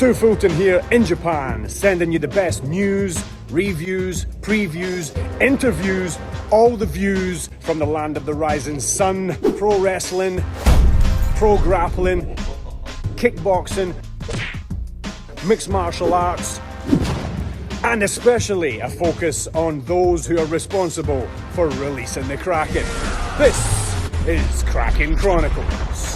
Stewart Fulton here in Japan, sending you the best news, reviews, previews, interviews, all the views from the land of the rising sun, pro wrestling, pro grappling, kickboxing, mixed martial arts, and especially a focus on those who are responsible for releasing the Kraken. This is Kraken Chronicles.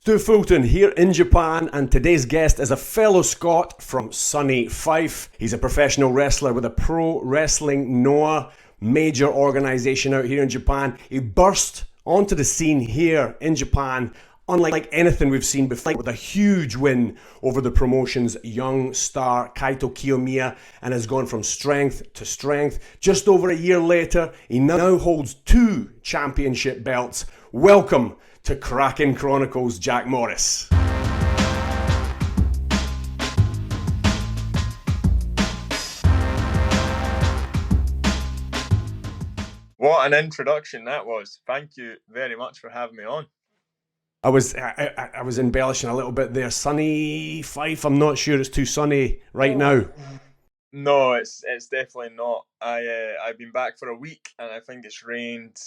Stewart Fulton here in Japan, and today's guest is a fellow Scot from sunny Fife. He's a professional wrestler with a Pro Wrestling Noah major organisation out here in Japan. He burst onto the scene here in Japan unlike anything we've seen before, with a huge win over the promotion's young star Kaito Kiyomiya, and has gone from strength to strength. Just over a year later, he now holds 2 championship belts. Welcome to Kraken Chronicles, Jack Morris. What an introduction that was. Thank you very much for having me on. I was embellishing a little bit there. Sunny Fife, I'm not sure it's too sunny right now. No, it's definitely not. I've been back for a week and I think it's rained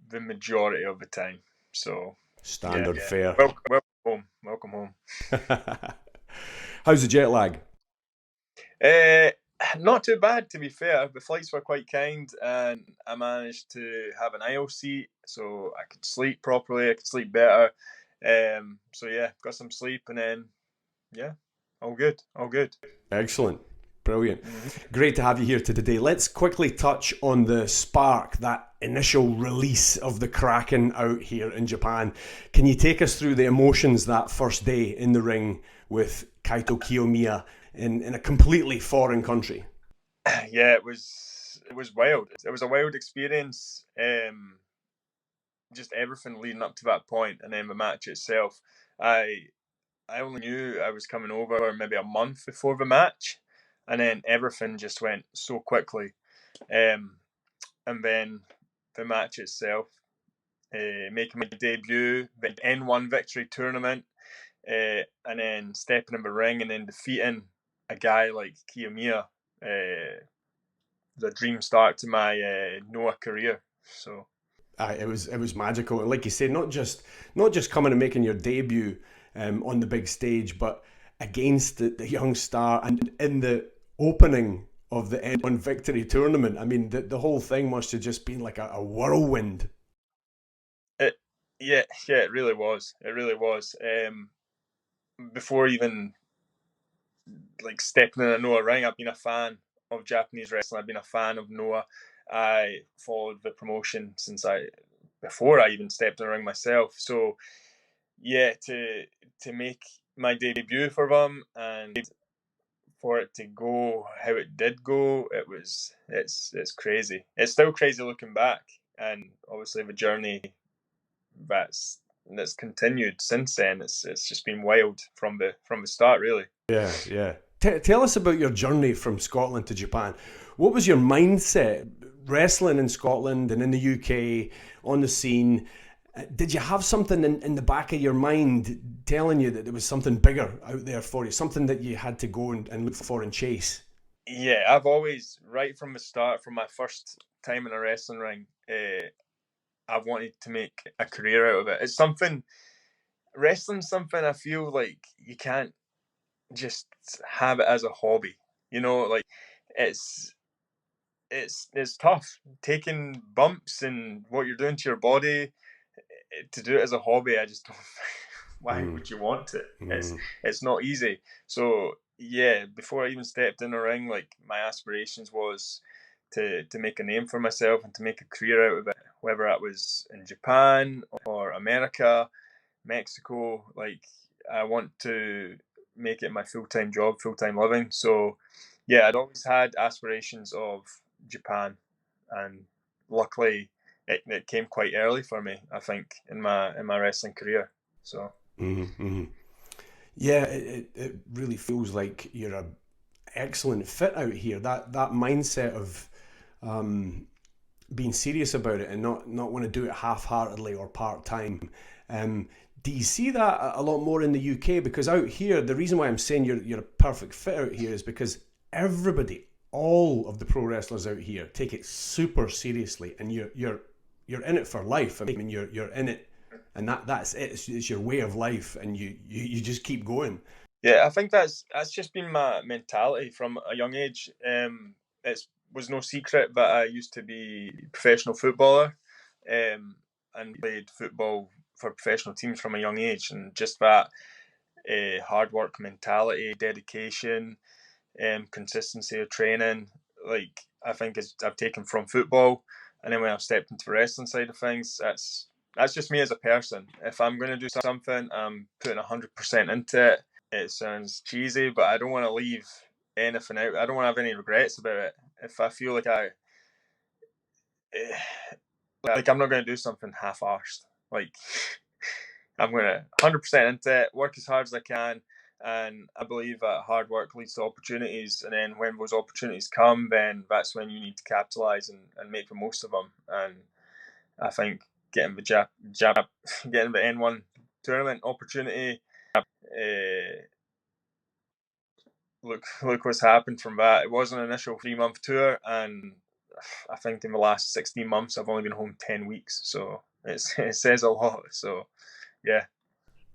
the majority of the time. So standard fare. Welcome home. How's the jet lag? Not too bad, to be fair. The flights were quite kind and I managed to have an aisle seat so I could sleep properly, I could sleep better. Got some sleep and then all good. Excellent. Brilliant. Great to have you here today. Let's quickly touch on the spark, that initial release of the Kraken out here in Japan. Can you take us through the emotions that first day in the ring with Kaito Kiyomiya in a completely foreign country? Yeah, it was wild. It was a wild experience. Just everything leading up to that point, and then the match itself. I only knew I was coming over maybe a month before the match, and then everything just went so quickly. And then the match itself, making my debut, the N1 Victory Tournament, and then stepping in the ring and then defeating a guy like Kiyomiya, the dream start to my Noah career. So. It was magical, and like you say, not just coming and making your debut on the big stage, but against the young star and in the opening of the N1 Victory Tournament. I mean, the whole thing must have just been like a whirlwind. It really was. It really was. Before even like stepping in a Noah ring, I've been a fan of Japanese wrestling. I've been a fan of Noah. I followed the promotion before I even stepped in the ring myself. So to make my debut for them and for it to go how it did go, it's crazy. It's still crazy looking back, and obviously the journey that's continued since then. It's just been wild from the start, really. Yeah. Tell us about your journey from Scotland to Japan. What was your mindset wrestling in Scotland and in the UK on the scene? Did you have something in the back of your mind telling you that there was something bigger out there for you, something that you had to go and look for and chase? Yeah, I've always, right from the start, from my first time in a wrestling ring, I've wanted to make a career out of it. Wrestling's something I feel like you can't just have it as a hobby. You know, like it's tough taking bumps and what you're doing to your body. To do it as a hobby, I just don't. Why would you want it? It's not easy. So before I even stepped in the ring, like my aspirations was to make a name for myself and to make a career out of it, whether that was in Japan or America, Mexico. Like I want to make it my full-time job, full-time living. So I'd always had aspirations of Japan, and luckily it came quite early for me, I think, in my wrestling career. So yeah, it really feels like you're an excellent fit out here. That mindset of being serious about it and not want to do it half-heartedly or part-time Do you see that a lot more in the UK? Because out here, the reason why I'm saying you're a perfect fit out here is because everybody, all of the pro wrestlers out here, take it super seriously, and you're in it for life. I mean, you're in it, and that's it. It's your way of life, and you just keep going. Yeah, I think that's just been my mentality from a young age. It was no secret, but I used to be a professional footballer, and played football for professional teams from a young age, and just that hard work mentality, dedication, consistency of training. Like, I think I've taken from football, and then when I've stepped into the wrestling side of things, that's just me as a person. If I'm going to do something, I'm putting 100% into it. It sounds cheesy, but I don't want to leave anything out. I don't want to have any regrets about it. If I feel like I'm not going to do something half-arsed. Like, I'm going to 100% into it, work as hard as I can, and I believe that hard work leads to opportunities. And then when those opportunities come, then that's when you need to capitalize and make the most of them. And I think getting the getting the N1 tournament opportunity, look what's happened from that. It was an initial 3-month tour, and I think in the last 16 months I've only been home 10 weeks, so it says a lot. So yeah.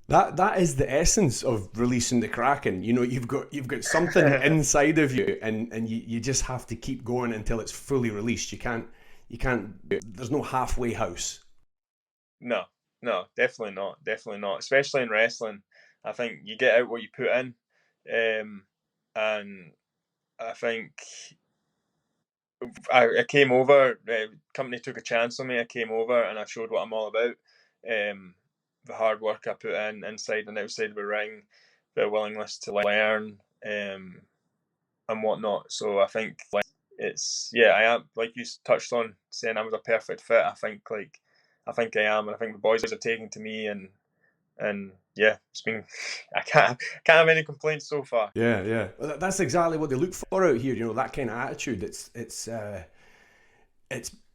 That is the essence of releasing the Kraken. You know, you've got something inside of you, and you just have to keep going until it's fully released. You can't. There's no halfway house. No, definitely not. Especially in wrestling, I think you get out what you put in, and I think I came over. Company took a chance on me. I came over and I showed what I'm all about. The hard work I put in inside and outside of the ring, the willingness to learn, and whatnot. So I think I am, like you touched on, saying I was a perfect fit. I think I am, and I think the boys are taking to me, and yeah, it's been I can't have any complaints so far. Yeah, yeah. Well, that's exactly what they look for out here. You know, that kind of attitude. It's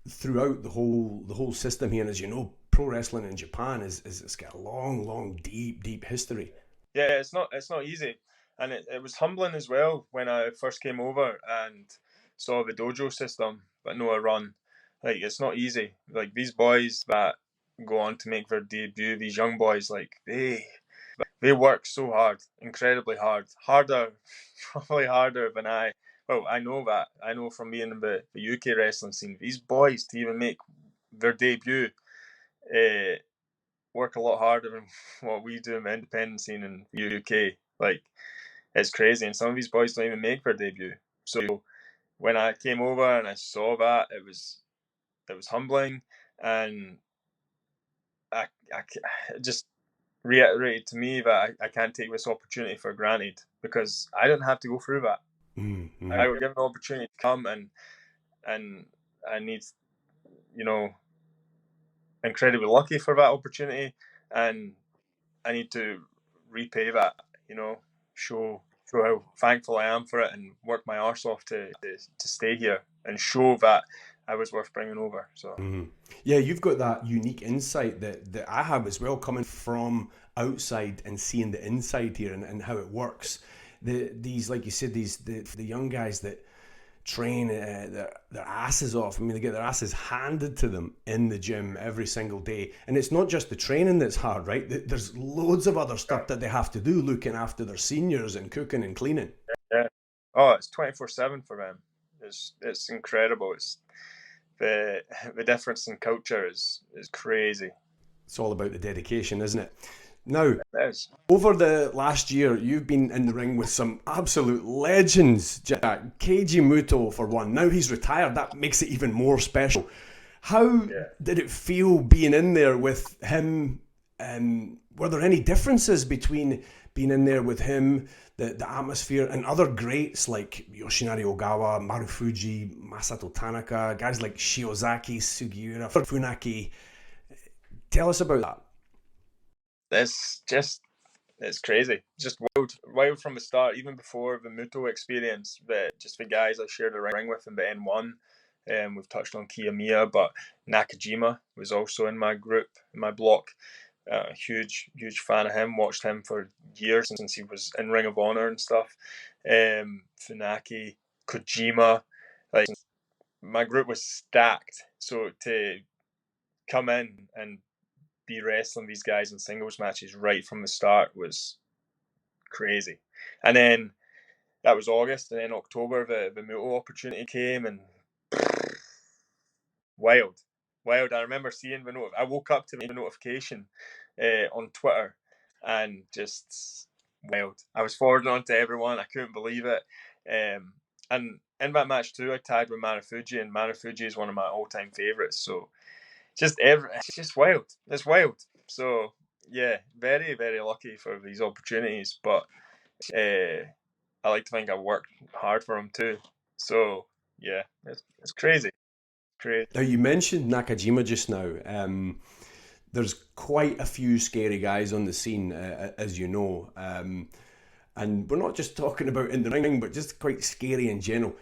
throughout the whole system here. And as you know, pro wrestling in Japan is it's got a long, long, deep history. Yeah, it's not easy, and it was humbling as well when I first came over and saw the dojo system that Noah run. Like, it's not easy. Like, these boys that go on to make their debut, these young boys, like they work so hard, incredibly hard, harder, probably harder than I. Well, I know that. I know from being in the UK wrestling scene, these boys to even make their debut, uh, work a lot harder than what we do in the independent scene in the UK. Like, it's crazy, and some of these boys don't even make their debut. So when I came over and I saw that, it was humbling, and it just reiterated to me that I can't take this opportunity for granted, because I didn't have to go through that. Mm-hmm. I was given the opportunity to come, and I need, you know, incredibly lucky for that opportunity, and I need to repay that, you know, show how thankful I am for it, and work my arse off to stay here and show that I was worth bringing over. So Mm-hmm. Yeah, you've got that unique insight that I have as well, coming from outside and seeing the inside here, and how it works. These, like you said, the young guys that train their asses off. I mean, they get their asses handed to them in the gym every single day. And it's not just the training that's hard, right? There's loads of other stuff that they have to do, looking after their seniors and cooking and cleaning. yeah, oh, it's 24/7 for them. It's incredible. It's the difference in culture is crazy. It's all about the dedication, isn't it? Now, It is. over the last year, you've been in the ring with some absolute legends, Jack. Keiji Muto, for one. Now he's retired. That makes it even more special. How Yeah. did it feel being in there with him? Were there any differences between being in there with him, the atmosphere, and other greats like Yoshinari Ogawa, Marufuji, Masato Tanaka, guys like Shiozaki, Sugiura, Funaki? Tell us about that. It's crazy. Just wild from the start, even before the Muto experience. But just the guys I shared a ring with in the N1. We've touched on Kiyomiya, but Nakajima was also in my group, in my block. Huge fan of him. Watched him for years since he was in Ring of Honor and stuff. Funaki, Kojima, like my group was stacked. So to come in and be wrestling these guys in singles matches right from the start was crazy. And then that was August, and then October the Muto opportunity came, and wild. I remember seeing the I woke up to the notification on Twitter, and just wild. I was forwarding on to everyone. I couldn't believe it. And in that match too, I tagged with Marufuji, and Marufuji is one of my all-time favorites. So it's just wild. It's wild. So yeah, very, very lucky for these opportunities. But I like to think I worked hard for them too. So yeah, it's crazy. Now, you mentioned Nakajima just now. There's quite a few scary guys on the scene, as you know. And we're not just talking about in the ring, but just quite scary in general.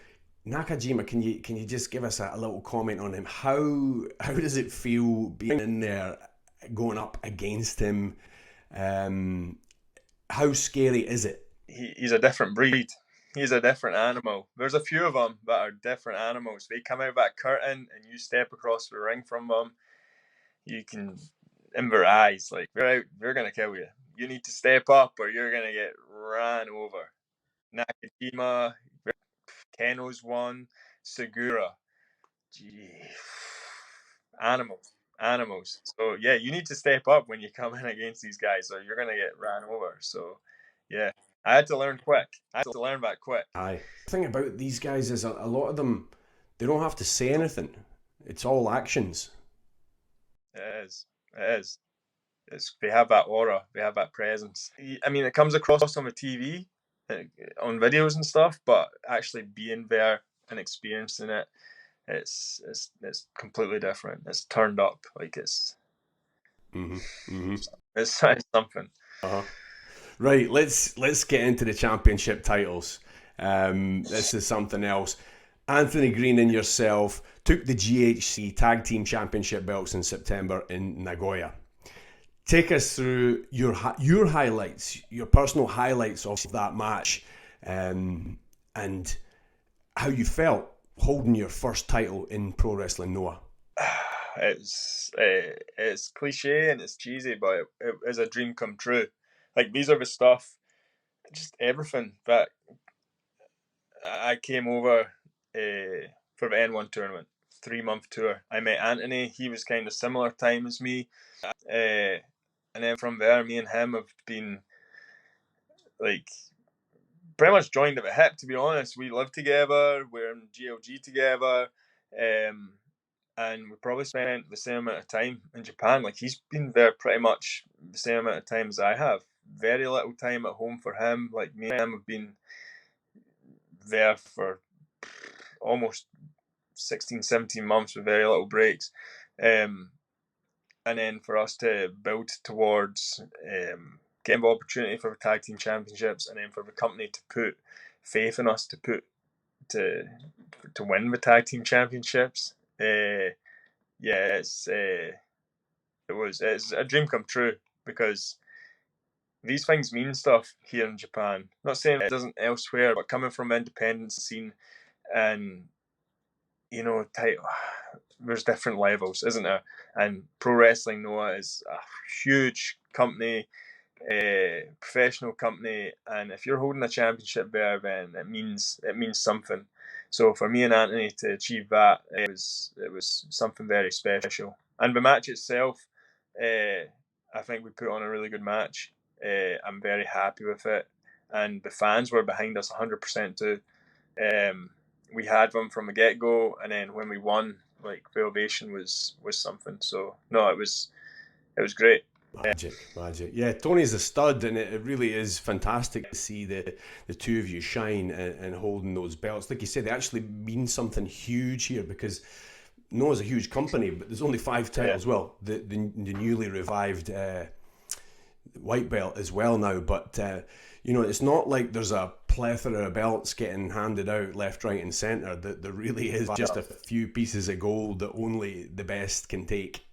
Nakajima, can you just give us a little comment on him? How does it feel being in there, going up against him? How scary is it? He's a different breed. He's a different animal. There's a few of them that are different animals. They come out of that curtain and you step across the ring from them. You can, in their eyes, like, they're going to kill you. You need to step up or you're going to get ran over. Nakajima, Keno's one, Segura. Gee. Animals. So yeah, you need to step up when you come in against these guys or you're going to get ran over. So yeah, I had to learn quick. I had to learn that quick. Aye. The thing about these guys is a lot of them, they don't have to say anything. It's all actions. It is. They have that aura. They have that presence. I mean, it comes across on the TV, on videos and stuff, but actually being there and experiencing it, it's completely different. It's turned up. Like it's something. Uh-huh. Right, let's get into the championship titles. This is something else. Anthony Green and yourself took the GHC Tag Team Championship belts in September in Nagoya. Take us through your highlights, your personal highlights of that match, and how you felt holding your first title in Pro Wrestling Noah. It's cliche and it's cheesy, but it is a dream come true. Like, these are the stuff, just everything that I came over for the N1 tournament, 3-month tour. I met Anthony. He was kind of similar time as me. And then from there, me and him have been like pretty much joined at the hip, to be honest. We live together. We're in GLG together. And we probably spent the same amount of time in Japan. Like, he's been there pretty much the same amount of time as I have. Very little time at home for him. Like, me and him have been there for almost 16, 17 months with very little breaks. And then for us to build towards getting the opportunity for the tag team championships, and then for the company to put faith in us to win the tag team championships. It's a dream come true, because these things mean stuff here in Japan. Not saying it doesn't elsewhere, but coming from independent scene, and there's different levels, isn't there? And Pro Wrestling Noah is a huge company, professional company, and if you're holding a championship there, then it means something. So for me and Anthony to achieve that, it was something very special. And the match itself, I think we put on a really good match. I'm very happy with it, and the fans were behind us 100% too. We had them from the get-go, and then when we won, like, the ovation was something. So no, it was great. Magic. Yeah, Tony's a stud, and it really is fantastic to see the two of you shine and holding those belts. Like you said, they actually mean something huge here, because Noah's a huge company, but there's only 5 titles. Yeah. Well, the newly revived white belt as well now, but it's not like there's a plethora of belts getting handed out left, right, and centre. There really is just a few pieces of gold that only the best can take.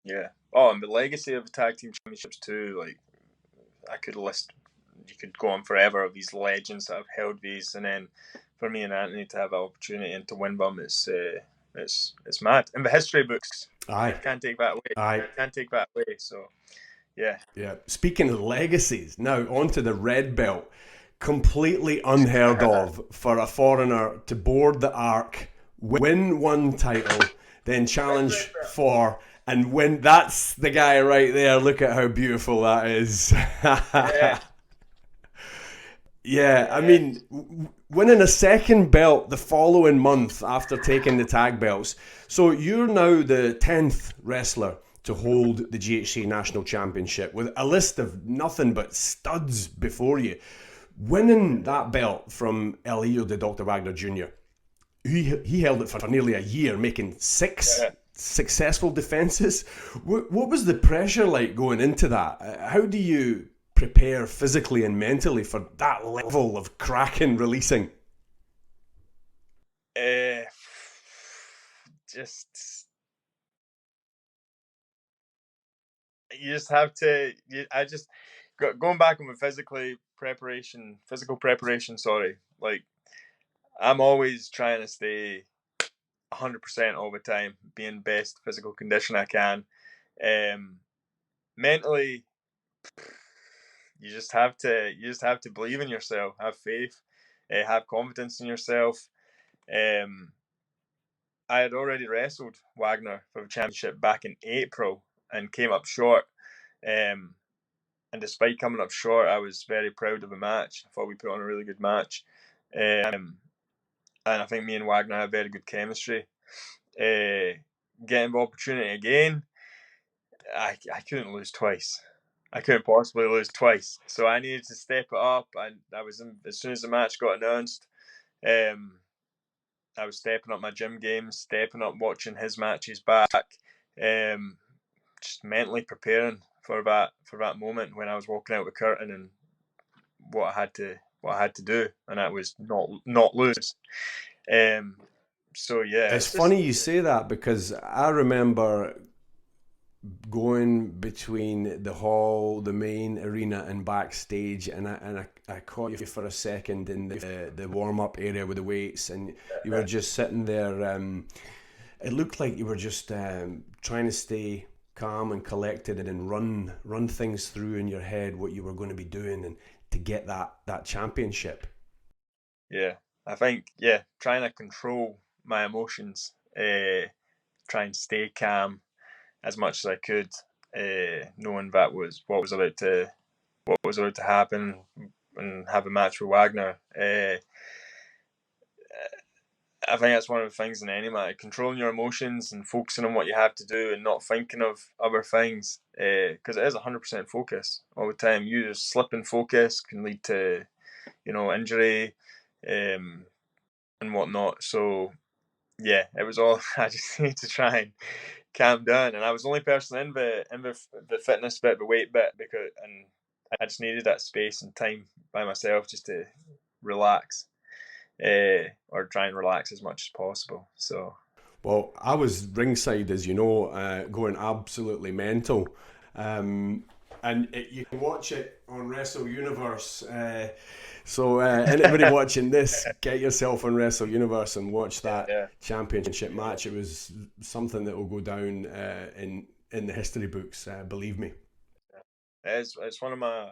Yeah, Oh, and the legacy of the tag team championships too. Like, I could list, you could go on forever of these legends that have held these, and then for me and Anthony to have an opportunity and to win them, it's mad. In the history books, Aye. can't take that away. Aye. Can't take that away. So, yeah. Yeah. Speaking of legacies, now onto the red belt. Completely unheard of for a foreigner to board the Ark, win one title, then challenge for and win. That's the guy right there. Look at how beautiful that is. Yeah. Yeah, I mean, winning a second belt the following month after taking the tag belts. So you're now the 10th wrestler to hold the GHC National Championship with a list of nothing but studs before you. Winning that belt from El Hijo de Dr. Wagner Jr., he held it for nearly a year, making 6 successful defenses. What was the pressure like going into that? How do you prepare physically and mentally for that level of Kraken releasing? Just you just have to. Going back on the physical preparation. Sorry, like I'm always trying to stay 100% all the time, be in best physical condition I can. Mentally, you just have to believe in yourself, have faith, have confidence in yourself. I had already wrestled Wagner for the championship back in April and came up short. And despite coming up short, I was very proud of the match. I thought we put on a really good match. And I think me and Wagner had very good chemistry. Getting the opportunity again, I couldn't lose twice. I couldn't possibly lose twice. So I needed to step it up. I was as soon as the match got announced, I was stepping up my gym games, stepping up watching his matches back, just mentally preparing for that moment when I was walking out the curtain and what I had to do, and that was not lose. So yeah, it's funny you say that because I remember going between the hall, the main arena, and backstage, and I caught you for a second in the warm up area with the weights, and you were just sitting there. It looked like you were just trying to stay calm and collected, and then run things through in your head what you were going to be doing, and to get that championship. Yeah, I think trying to control my emotions, try and stay calm as much as I could, knowing that was what was about to happen, and have a match with Wagner. I think that's one of the things in any match, controlling your emotions and focusing on what you have to do and not thinking of other things, because it is 100% focus all the time. You just slip in focus can lead to, injury, and whatnot. So yeah, it was all I just need to try and calm down, and I was the only person in the fitness bit, the weight bit, and I just needed that space and time by myself just to relax, or try and relax as much as possible. So, well, I was ringside, as you know, going absolutely mental. You can watch it on Wrestle Universe. So anybody watching this, get yourself on Wrestle Universe and watch that championship match. It was something that will go down in the history books, believe me. It's one of my,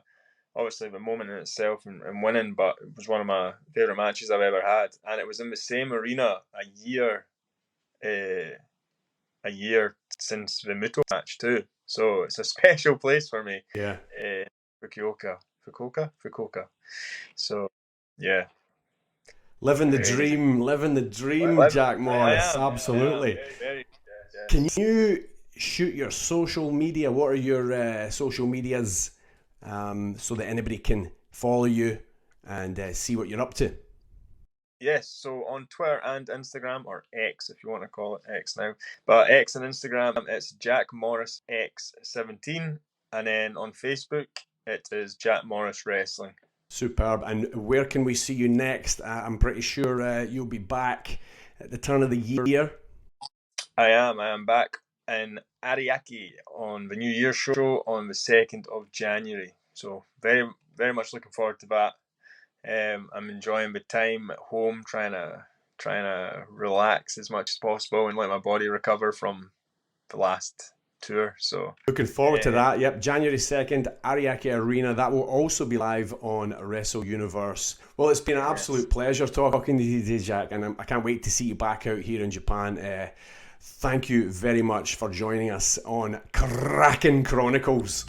obviously the moment in itself and winning, but it was one of my favourite matches I've ever had, and it was in the same arena a year since the Muto match too. So it's a special place for me. Yeah. Fukuoka. So yeah. Living the dream, Jack Morris. Absolutely. Very, Can you shoot your social media? What are your social medias, so that anybody can follow you and see what you're up to? Yes, so on Twitter and Instagram, or X if you want to call it X now, but X and Instagram, it's Jack Morris X17, and then on Facebook, it is Jack Morris Wrestling. Superb. And where can we see you next? I'm pretty sure you'll be back at the turn of the year. I am back in Ariake on the New Year's show on the 2nd of January. So very, very much looking forward to that. I'm enjoying the time at home, trying to relax as much as possible and let my body recover from the last tour. So looking forward to that. Yep, January 2nd, Ariake Arena. That will also be live on Wrestle Universe. Well, it's been an absolute pleasure talking to you today, Jack, and I can't wait to see you back out here in Japan. Thank you very much for joining us on Kraken Chronicles.